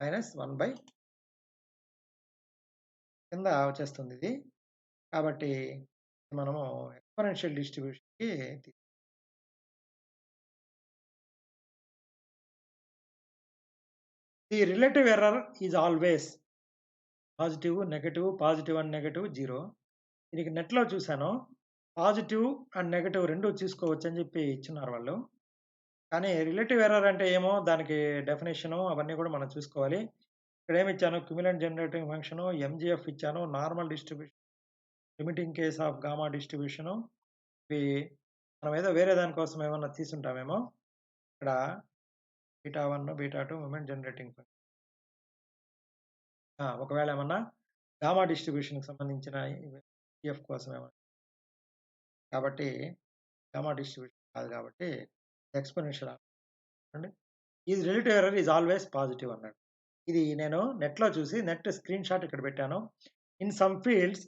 minus 1 by కింద వచ్చేస్తుంది ఇది. కాబట్టి మనము ఎక్స్‌పోనెన్షియల్ డిస్ట్రిబ్యూషన్‌కి the relative error is always positive, negative, positive and negative 0. దీనికి నెట్‌లో చూసాను. పాజిటివ్ అండ్ నెగెటివ్ 2 చూసుకోవచ్చని చెప్పి ఇచ్చున్నారు వాళ్ళు. కానీ రిలేటివ్ ఎర్రర్ అంటే ఏమో దానికి డెఫినిషను అవన్నీ కూడా మనం చూసుకోవాలి. ఇక్కడేమిచ్చాను క్యుములెంట్ జనరేటింగ్ ఫంక్షను, ఎంజీఎఫ్ ఇచ్చాను, normal distribution, limiting case of gamma distribution. ఇవి మనం ఏదో వేరే దానికోసం ఏమన్నా తీసుంటామేమో. ఇక్కడ బీటా1, బీటా2 మొమెంట్ జనరేటింగ్ ఫంక్షన్. ఒకవేళ ఏమన్నా గామా డిస్ట్రిబ్యూషన్‌కి సంబంధించిన ఎంజీఎఫ్ కోసం ఏమన్నా. కాబట్టి గామా డిస్ట్రిబ్యూషన్ కాదు కాబట్టి ఎక్స్‌పోనెన్షియల్ అండి. Is relative error is always positive అన్నాడు. ఇది నేను నెట్‌లో చూసి నెట్ స్క్రీన్ షాట్ ఇక్కడ పెట్టాను. In some fields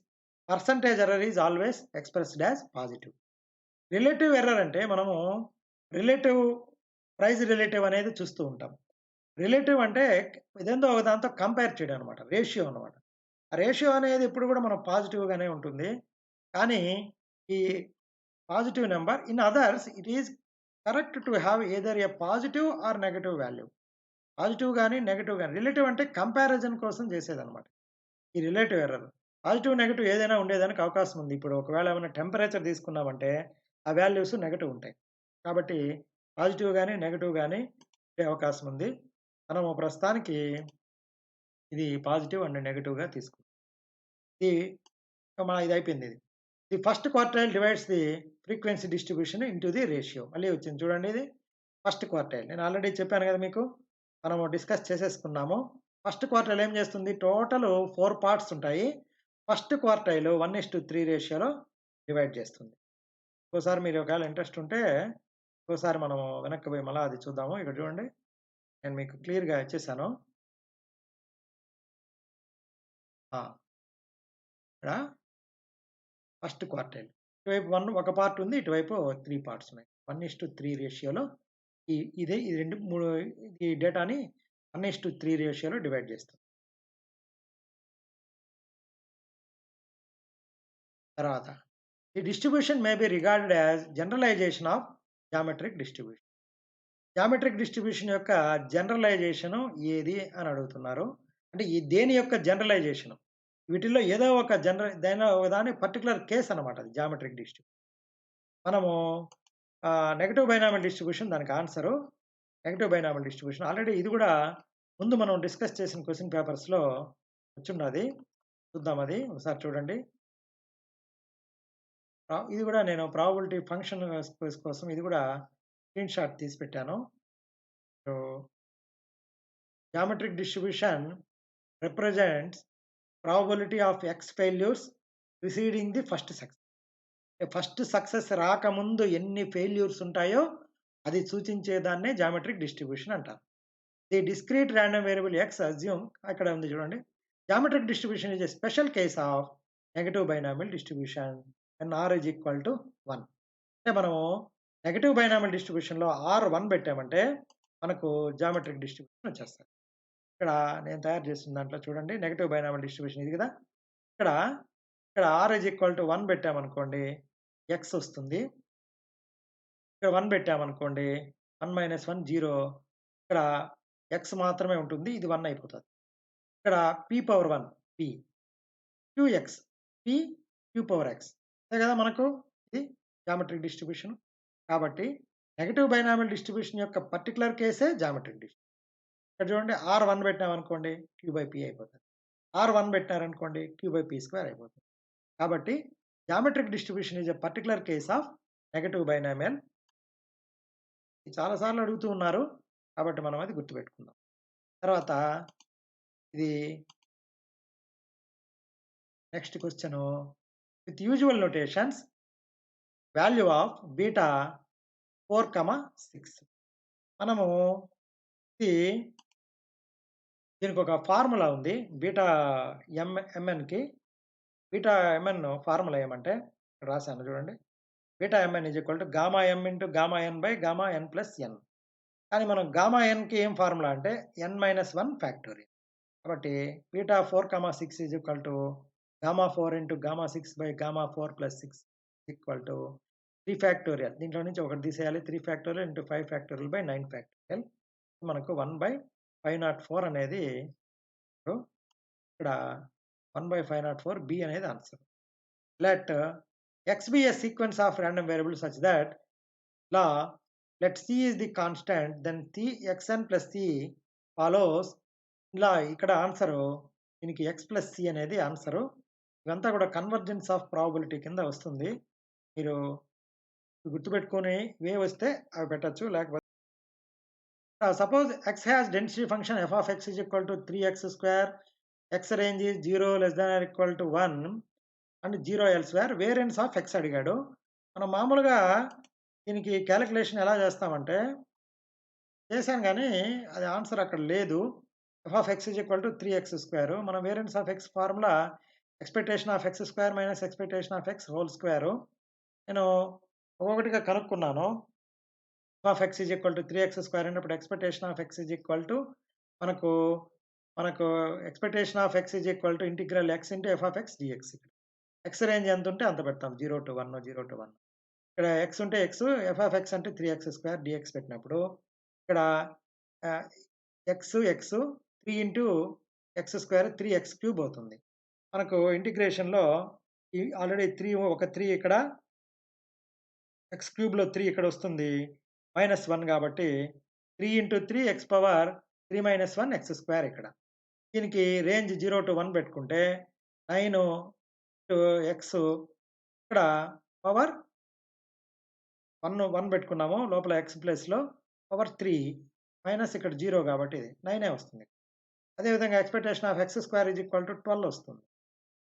percentage error is always expressed as positive. Relative error అంటే మనము రిలేటివ్ ప్రైస్ రిలేటివ్ అనేది చూస్తూ ఉంటాం. రిలేటివ్ అంటే ఇదేందో ఒక దాంతో కంపేర్ చేయడం అనమాట. రేషియో అనమాట. ఆ రేషియో అనేది ఎప్పుడు కూడా మనం పాజిటివ్‌గానే ఉంటుంది. కానీ ఈ positive number in others it is correct to have either a positive or negative value. Positive గాని, నెగెటివ్ గాని. రిలేటివ్ అంటే కంపారిజన్ కోసం చేసేదనమాట. ఈ రిలేటివ్ ఎర్రర్. పాజిటివ్, నెగెటివ్ ఏదైనా ఉండేదానికి అవకాశం ఉంది. ఇప్పుడు ఒకవేళ ఏమైనా టెంపరేచర్ తీసుకున్నామంటే ఆ వాల్యూస్ నెగెటివ్ ఉంటాయి. కాబట్టి పాజిటివ్ గాని, నెగెటివ్ గాని ఉండే అవకాశం ఉంది. మనము ప్రస్తుతానికి ఇది పాజిటివ్ అండ్ నెగెటివ్‌గా తీసుకుందాం. ఇది ఇది అయిపోయింది ఇది. The first quartile divides the frequency distribution into the ratio. మళ్ళీ వచ్చింది చూడండి ఇది. First quartile. నేను ఆల్రెడీ చెప్పాను కదా మీకు. మనము డిస్కస్ చేసేసుకున్నాము. ఫస్ట్ క్వార్టైల్ ఏం చేస్తుంది? టోటల్ 4 పార్ట్స్ ఉంటాయి. ఫస్ట్ క్వార్టైల్ 1:3 రేషియోలో డివైడ్ చేస్తుంది. ఇంకోసారి మీరు ఒకవేళ ఇంట్రెస్ట్ ఉంటే ఇంకోసారి మనము వెనక్కి పోయి మళ్ళా అది చూద్దాము. ఇక్కడ చూడండి. నేను మీకు క్లియర్‌గా ఇచ్చేసాను. ఇక్కడ ఫస్ట్ క్వార్టైల్. ఇటువైపు 1 ఒక పార్ట్ ఉంది. ఇటువైపు 3 పార్ట్స్ ఉన్నాయి. 1:3 రేషియోలో ఇది 2, 3 ఈ డేటాని 1:3 రేషియోలో డివైడ్ చేస్తాం. తర్వాత the distribution may be regarded as generalization of geometric distribution. Geometric distribution యొక్క జనరలైజేషన్ ఏది అని అడుగుతున్నారు. అంటే దేని యొక్క జనరలైజేషన్? వీటిల్లో ఏదో ఒక దాని పర్టిక్యులర్ కేస్ అన్నమాట అది జామెట్రిక్ డిస్ట్రిబ్యూషన్. మనము నెగెటివ్ బైనామియల్ డిస్ట్రిబ్యూషన్ దానికి answer. Negative binomial distribution already ఇది కూడా ముందు మనం డిస్కస్ చేసిన క్వెషన్ పేపర్స్‌లో వచ్చున్నది. చూద్దాం అది ఒకసారి చూడండి. ఇది కూడా నేను ప్రాబబిలిటీ ఫంక్షన్ కోసం ఇది కూడా స్క్రీన్ షాట్ తీసి పెట్టాను. So geometric distribution represents probability of x failures preceding the first success. First success రాకముందు ఎన్ని ఫెయిల్యూర్స్ ఉంటాయో అది సూచించేదాన్నే జామెట్రిక్ డిస్ట్రిబ్యూషన్ అంటారు. The discrete random variable x assume అక్కడ ఉంది చూడండి. Geometric distribution is a special case of negative binomial distribution and r is equal to 1. అంటే మనము నెగటివ్ బైనామియల్ డిస్ట్రిబ్యూషన్లో ఆర్ 1 పెట్టామంటే మనకు జామెట్రిక్ డిస్ట్రిబ్యూషన్ వచ్చేస్తుంది. ఇక్కడ నేను తయారు చేసిన దాంట్లో చూడండి నెగటివ్ బైనామియల్ డిస్ట్రిబ్యూషన్ ఇది కదా. ఇక్కడ ఆర్ ఈజ్ ఈక్వల్ టు 1 పెట్టామనుకోండి ఎక్స్ వస్తుంది. ఇక్కడ 1 పెట్టామనుకోండి 1 - 1 0. ఇక్కడ ఎక్స్ మాత్రమే ఉంటుంది. ఇది 1 అయిపోతుంది. ఇక్కడ p⁻1 p qx p q⁻x అంతే కదా మనకు ఇది జామెట్రిక్ డిస్ట్రిబ్యూషన్. కాబట్టి నెగటివ్ బైనామియల్ డిస్ట్రిబ్యూషన్ యొక్క పర్టికులర్ కేసే జామెట్రిక్ డిస్ట్రిబ్యూషన్. ఇక్కడ చూడండి ఆర్ 1 పెట్టామనుకోండి q/p అయిపోతుంది. ఆర్ 1 పెట్టారనుకోండి q/p² అయిపోతుంది. కాబట్టి geometric distribution is a particular case of negative binomial. చాలా సార్లు అడుగుతూ ఉన్నారు కాబట్టి మనం అది గుర్తుపెట్టుకుందాం. తర్వాత ఇది next question. With usual notations value of beta 4,6. మనము దీనికి ఒక ఫార్ములా ఉంది. బీటా ఎంఎన్కి బీటా ఎంఎన్ ఫార్ములా ఏమంటే రాశాను చూడండి. Beta m n is equal to gamma m into gamma n by gamma n plus n. కానీ మనం గామా ఎన్కి ఏం ఫార్ములా అంటే ఎన్ మైనస్ వన్ ఫ్యాక్టోరియల్. కాబట్టి beta 4,6 is equal to gamma 4 into gamma 6 by gamma 4 plus 6 equal to 3 factorial. దీంట్లో నుంచి ఒకటి తీసేయాలి. 3 factorial into 5 factorial by 9 factorial. మనకు 1/504 అనేది ఇక్కడ 1/504 బి అనేది answer. Let x be a sequence of random variables such that let c is the constant, then xn plus c follows. ఇలా ఇక్కడ ఆన్సరు దీనికి x ప్లస్ సి అనేది answer. ఇదంతా కూడా కన్వర్జెన్స్ ఆఫ్ ప్రాబబిలిటీ కింద వస్తుంది. మీరు గుర్తుపెట్టుకొని ఇవే వస్తే అవి పెట్టచ్చు. లేకపోతే suppose x has density function f of x is equal to 3x square, x range is 0 less than or equal to 1 and 0 elsewhere. Variance of x అడిగాడు. మనం మామూలుగా దీనికి క్యాలిక్యులేషన్ ఎలా చేస్తామంటే చేశాను కానీ అది ఆన్సర్ అక్కడ లేదు. F of x is equal to 3x square. మనం variance of x formula expectation of x square minus expectation of x whole square. నేను ఒక్కొక్కటిగా కనుక్కున్నాను. F of x is equal to 3x square అయినప్పుడు expectation of x is equal to మనకు expectation of x is equal to integral x into f of x dx. X range ఎంత ఉంటే అంత పెడతాం. 0 to 1, 0 to 1. ఇక్కడ X ఉంటే X, F of X అంటే 3x square dx పెట్టినప్పుడు ఇక్కడ X 3 into X square 3x cube అవుతుంది. మనకు ఇంటిగ్రేషన్లో ఆల్రెడీ 3 ఒక 3 ఇక్కడ ఎక్స్ క్యూబ్లో 3 ఇక్కడ వస్తుంది, -1 కాబట్టి 3 into 3 x power 3 - 1 x square. ఇక్కడ దీనికి రేంజ్ 0 to 1 పెట్టుకుంటే 9 ఎక్స్ ఇక్కడ పవర్ 1 పెట్టుకున్నాము. లోపల ఎక్స్ ప్లేస్లో పవర్ 3 మైనస్ ఇక్కడ 0 కాబట్టి ఇది 9 వస్తుంది. అదేవిధంగా expectation of x square is equal to 12 వస్తుంది.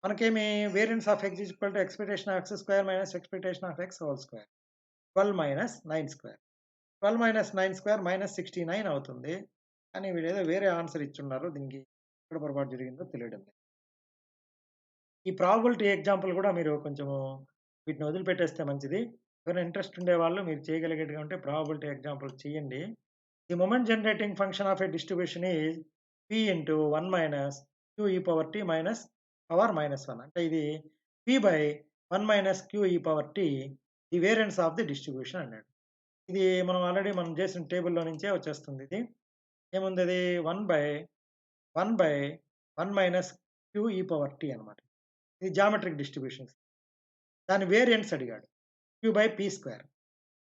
మనకేమి variance of x is equal to expectation of x square minus expectation of x whole square. 12 - 9 square. 12 - 9 square -69 అవుతుంది. కానీ వీళ్ళు ఏదో వేరే ఆన్సర్ ఇచ్చున్నారు. దీనికి ఎక్కడ పొరపాటు జరిగిందో తెలియడం లేదు. ఈ ప్రాబబిలిటీ ఎగ్జాంపుల్ కూడా మీరు కొంచెము వీటిని వదిలిపెట్టేస్తే మంచిది. ఎవరైనా ఇంట్రెస్ట్ ఉండేవాళ్ళు మీరు చేయగలిగేట్టుగా ఉంటే ప్రాబబిలిటీ ఎగ్జాంపుల్ చేయండి. The moment generating function of a distribution is p into 1 minus q e power t minus power -1. అంటే ఇది p by 1 minus q e power t the variance of the distribution అన్నాడు. ఇది already మనం చేసిన టేబుల్లో నుంచే వచ్చేస్తుంది. ఇది ఏముంది, అది 1 by 1 minus q e power tea అనమాట. ఇది జామెట్రిక్ డిస్ట్రిబ్యూషన్స్. దాని వేరియన్స్ అడిగాడు క్యూ బై పీ స్క్వేర్.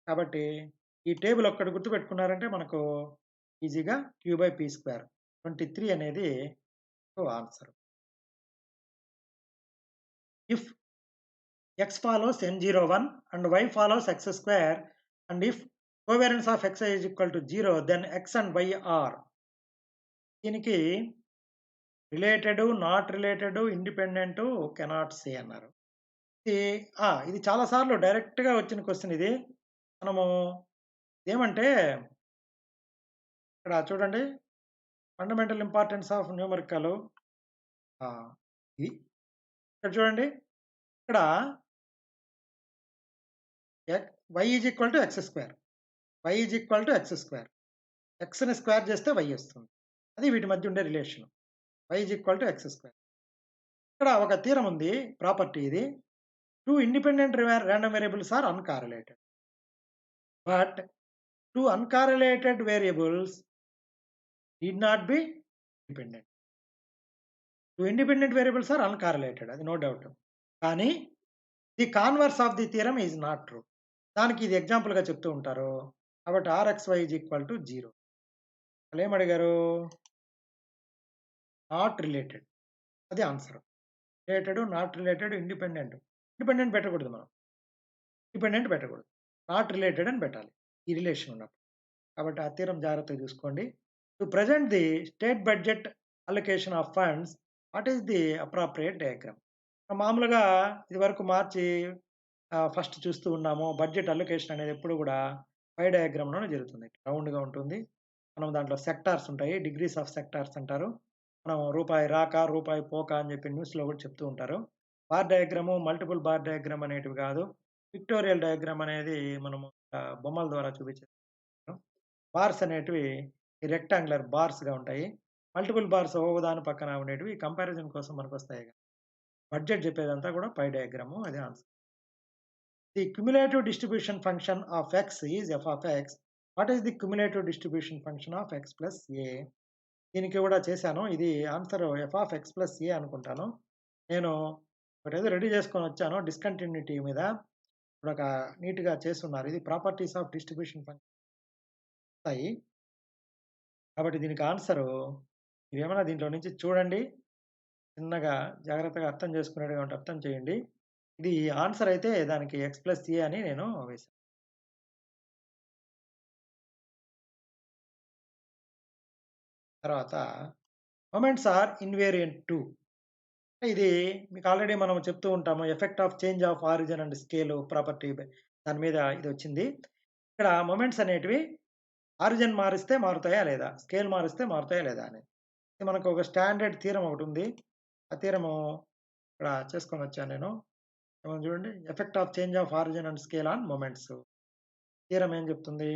కాబట్టి ఈ టేబుల్ ఒక్కటి గుర్తుపెట్టుకున్నారంటే మనకు ఈజీగా క్యూ బై పీ స్క్వేర్ 23 అనేది answer. If x follows n01 and y follows x square and if covariance of x is equal to 0 then x and y are. దీనికి related, not related, independent cannot say అన్నారు. ఇది చాలాసార్లు డైరెక్ట్గా వచ్చిన question ఇది. మనము ఏమంటే ఇక్కడ చూడండి, ఫండమెంటల్ ఇంపార్టెన్స్ ఆఫ్ న్యూమరికల్. ఇక్కడ చూడండి, ఇక్కడ y is equal to x square, y is equal to x square. ఎక్స్ని స్క్వేర్ చేస్తే y వస్తుంది. అది వీటి మధ్య ఉండే relation. y is equal to x square. ఇక్కడ ఒక థీరం ఉంది, ప్రాపర్టీ ఇది. 2 independent random variables are uncorrelated, but 2 uncorrelated variables need not be dependent. 2 independent variables are uncorrelated, అది no doubt. కానీ the converse of the theorem is not true. దానికి ఇది ఎగ్జాంపుల్గా చెప్తూ ఉంటారు. కాబట్టి RXY ఈజ్ ఈక్వల్ టు 0. వాళ్ళు ఏమడిగారు, నాట్ రిలేటెడ్, అది answer. Related, not related, independent పెట్టకూడదు, మనం ఇండిపెండెంట్ పెట్టకూడదు, నాట్ రిలేటెడ్ అని పెట్టాలి ఈ రిలేషన్ ఉన్నప్పుడు. కాబట్టి ఆ థీరం జాగ్రత్తగా చూసుకోండి. To present the state budget allocation of funds, what is the appropriate diagram. మామూలుగా ఇది వరకు మార్చి ఫస్ట్ చూస్తూ ఉన్నాము. బడ్జెట్ అలొకేషన్ అనేది ఎప్పుడు కూడా పై డయాగ్రామ్లోనే జరుగుతుంది. రౌండ్గా ఉంటుంది. మనం దాంట్లో సెక్టార్స్ ఉంటాయి, డిగ్రీస్ ఆఫ్ సెక్టార్స్ అంటారు. మనం రూపాయి రాక, రూపాయి పోక అని చెప్పి న్యూస్లో కూడా చెప్తూ ఉంటారు. Bar diagram, multiple bar diagram అనేటివి కాదు. పిక్టోరియల్ డయాగ్రామ్ అనేది మనము బొమ్మల ద్వారా చూపించాం. బార్స్ అనేటివి ఈ రెక్టాంగులర్ బార్స్‌గా ఉంటాయి. మల్టిపుల్ బార్స్ ఒకదాని పక్కన ఉండేటివి కంపారిజన్ కోసం మనకొస్తాయి. బడ్జెట్ చెప్పేదంతా కూడా పై డయాగ్రాము అదే answer. The cumulative distribution function of x is f of x. What is the cumulative distribution function of x plus a? దీనికి కూడా చేశాను. ఇది answer f of x plus a అనుకుంటాను. నేను ఒకటేదో రెడీ చేసుకొని వచ్చాను డిస్కంటిన్యూటీ మీద. ఇప్పుడు ఒక నీట్‌గా చేసున్నారు. ఇది ప్రాపర్టీస్ ఆఫ్ డిస్ట్రిబ్యూషన్ ఫంక్షన్ వస్తాయి. కాబట్టి దీనికి ఆన్సరు మీరేమన్నా దీంట్లో నుంచి చూడండి. చిన్నగా జాగ్రత్తగా అర్థం చేసుకునేట్టుగా ఉంటే అర్థం చేయండి. ఇది ఆన్సర్ అయితే దానికి x ప్లస్ a అని నేను వేశాను. తర్వాత మొమెంట్స్ ఆర్ ఇన్వేరియంట్ టు. ఇది మీకు ఆల్రెడీ మనం చెప్తూ ఉంటాము. Effect of change of origin and scale property దాని మీద ఇది వచ్చింది. ఇక్కడ మొమెంట్స్ అనేటివి ఆరిజిన్ మారిస్తే మారుతాయా లేదా? స్కేల్ మారిస్తే మారుతాయా లేదా అని. ఇది మనకు ఒక స్టాండర్డ్ థీరమ్ ఒకటి ఉంది. ఆ థీరము ఇక్కడ చేసుకొని వచ్చాను నేను. ఏమని చూడండి. Effect of change of origin and scale on moments. Theorem ఏం చెప్తుంది?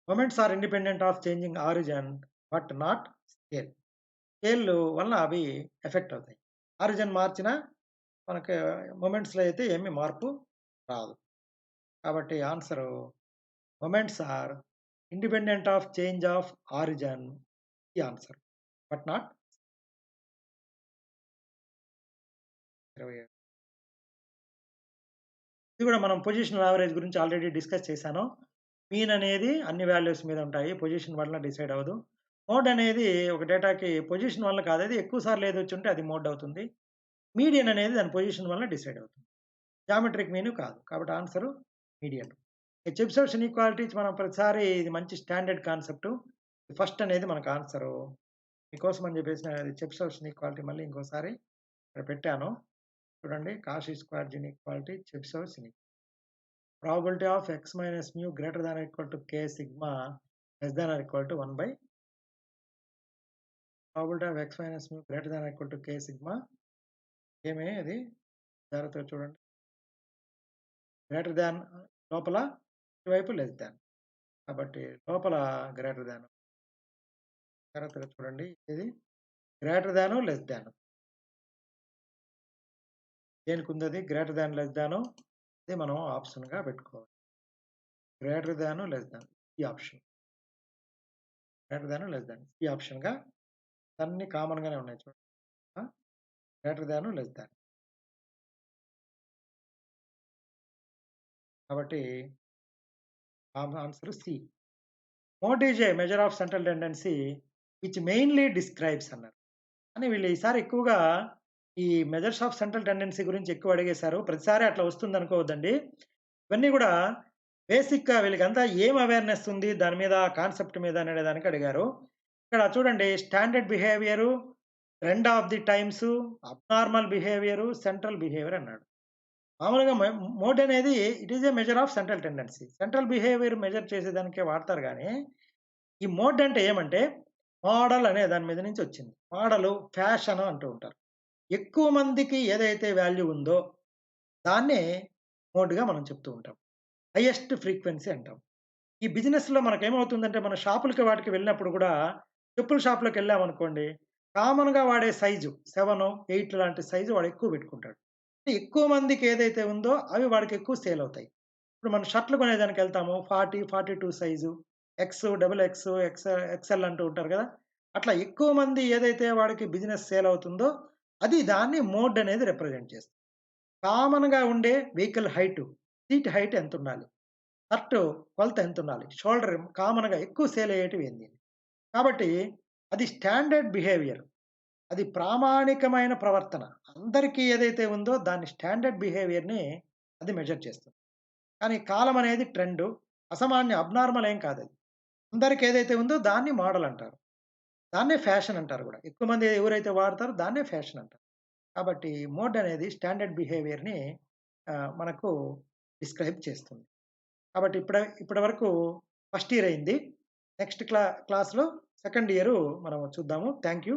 Moments are independent of changing origin but not scale. Scale వల్ల అవి ఎఫెక్ట్ అవుతాయి. ఆరిజిన్ మార్చినా మనకి మొమెంట్స్‌లో అయితే ఏమి మార్పు రాదు. కాబట్టి answer moments are independent of change of origin ఈ ఆన్సర్. But not 27. ఇది కూడా మనం పొజిషనల్ యావరేజ్ గురించి ఆల్రెడీ డిస్కస్ చేశాను. మీన్ అనేది అన్ని వాల్యూస్ మీద ఉంటాయి. పొజిషన్ వల్ల డిసైడ్ అవ్వదు. మోడ్ అనేది ఒక డేటాకి పొజిషన్ వల్ల కాదు. అది ఎక్కువ సార్లు ఏదొచ్చుంటే అది మోడ్ అవుతుంది. మీడియన్ అనేది దాని పొజిషన్ వల్ల డిసైడ్ అవుతుంది. జామెట్రిక్ మీన్ కాదు. కాబట్టి ఆన్సరు మీడియన్. చెబిషెవ్ ఇనీక్వాలిటీస్ మనం ప్రతిసారి ఇది మంచి స్టాండర్డ్ కాన్సెప్ట్. ఫస్ట్ అనేది మనకు ఆన్సరు. మీకోసం అని చెప్పేసి నేను చెబిషెవ్ ఇనీక్వాలిటీ మళ్ళీ ఇంకోసారి ఇక్కడ పెట్టాను. చూడండి. Cauchy square inequality, Chebyshev inequality. Probability of x minus mu greater than or equal to k sigma less than or equal to 1 by probability of x minus mu greater than or equal to k sigma. ఏమే అది జాగ్రత్తగా చూడండి. Greater than లోపల ఇటువైపు less than. కాబట్టి లోపల greater than. జాగ్రత్తగా చూడండి. ఇది గ్రేటర్ దాను, లెస్ దాను. దేనికుందది? Greater than, less than. ఇది మనం ఆప్షన్‌గా పెట్టుకోవాలి. Greater than, less than. ఈ option. Greater than, less than. ఈ ఆప్షన్‌గా అన్నీ కామన్‌గానే ఉన్నాయి చూడండి. Greater than, less than. కాబట్టి answer C. Mode is a measure of central tendency which mainly describes అన్నారు. కానీ వీళ్ళు ఈసారి ఎక్కువగా ఈ మెజర్స్ ఆఫ్ సెంట్రల్ టెండెన్సీ గురించి ఎక్కువ అడిగేశారు. ప్రతిసారి అట్లా వస్తుందనుకోవద్దండి. ఇవన్నీ కూడా బేసిక్‌గా వీళ్ళకంతా ఏం అవేర్‌నెస్ ఉంది దాని మీద, కాన్సెప్ట్ మీద అనే దానికి అడిగారు. ఇక్కడ చూడండి standard behaviour, trend of the times, abnormal behaviour, central behaviour అన్నాడు. మామూలుగా మోడ్ అనేది it is a measure of central tendency. Central behaviour measure చేసేదానికే వాడతారు గానీ, ఈ మోడ్ అంటే ఏమంటే మోడల్ అనే దాని మీద నుంచి వచ్చింది. మోడలు, ఫ్యాషన్ అంటూ ఉంటారు. ఎక్కువ మందికి ఏదైతే వాల్యూ ఉందో దాన్నే మోడ్‌గా మనం చెప్తూ ఉంటాం. హైయెస్ట్ ఫ్రీక్వెన్సీ అంటాం. ఈ బిజినెస్‌లో మనకేమవుతుందంటే మన షాపులకి వాటికి వెళ్ళినప్పుడు కూడా చెప్పుల షాప్‌లోకెళ్ళామనుకోండి, కామన్‌గా వాడే సైజు 7, 8 లాంటి సైజు వాడు ఎక్కువ పెట్టుకుంటాడు. ఎక్కువ మందికి ఏదైతే ఉందో అవి వాడికి ఎక్కువ సేల్ అవుతాయి. ఇప్పుడు మనం షర్ట్‌లు కొనేదానికెళ్తాము 40, 42 size, X, double X, XL అంటూ ఉంటారు కదా! అట్లా ఎక్కువ మంది ఏదైతే వాడికి బిజినెస్ సేల్ అవుతుందో అది దాన్ని మోడ్ అనేది రిప్రజెంట్ చేస్తుంది. కామన్‌గా ఉండే వెహికల్ హైటు, సీట్ హైట్ ఎంతుండాలి? షర్టు కొలత ఎంతుండాలి? షోల్డర్ కామన్‌గా ఎక్కువ సేల్ అయ్యేటివి ఏంది? కాబట్టి అది స్టాండర్డ్ బిహేవియర్. అది ప్రామాణికమైన ప్రవర్తన. అందరికీ ఏదైతే ఉందో దాన్ని స్టాండర్డ్ బిహేవియర్‌ని అది మెజర్ చేస్తుంది. కానీ కాలం అనేది ట్రెండు. అసామాన్య అబ్నార్మల్ ఏం కాదది. అందరికి ఏదైతే ఉందో దాన్ని మోడల్ అంటారు. దాన్నే ఫ్యాషన్ అంటారు గూడా. ఎక్కువ మంది ఎవరైతే వాడతారో దాన్నే ఫ్యాషన్ అంటారు. కాబట్టి మోడ్ అనేది స్టాండర్డ్ బిహేవియర్‌ని మనకు డిస్క్రైబ్ చేస్తుంది. కాబట్టి ఇప్పటి వరకు ఫస్ట్ ఇయర్ అయింది. నెక్స్ట్ క్లాస్‌లో సెకండ్ ఇయర్ మనం చూద్దాము. Thank you.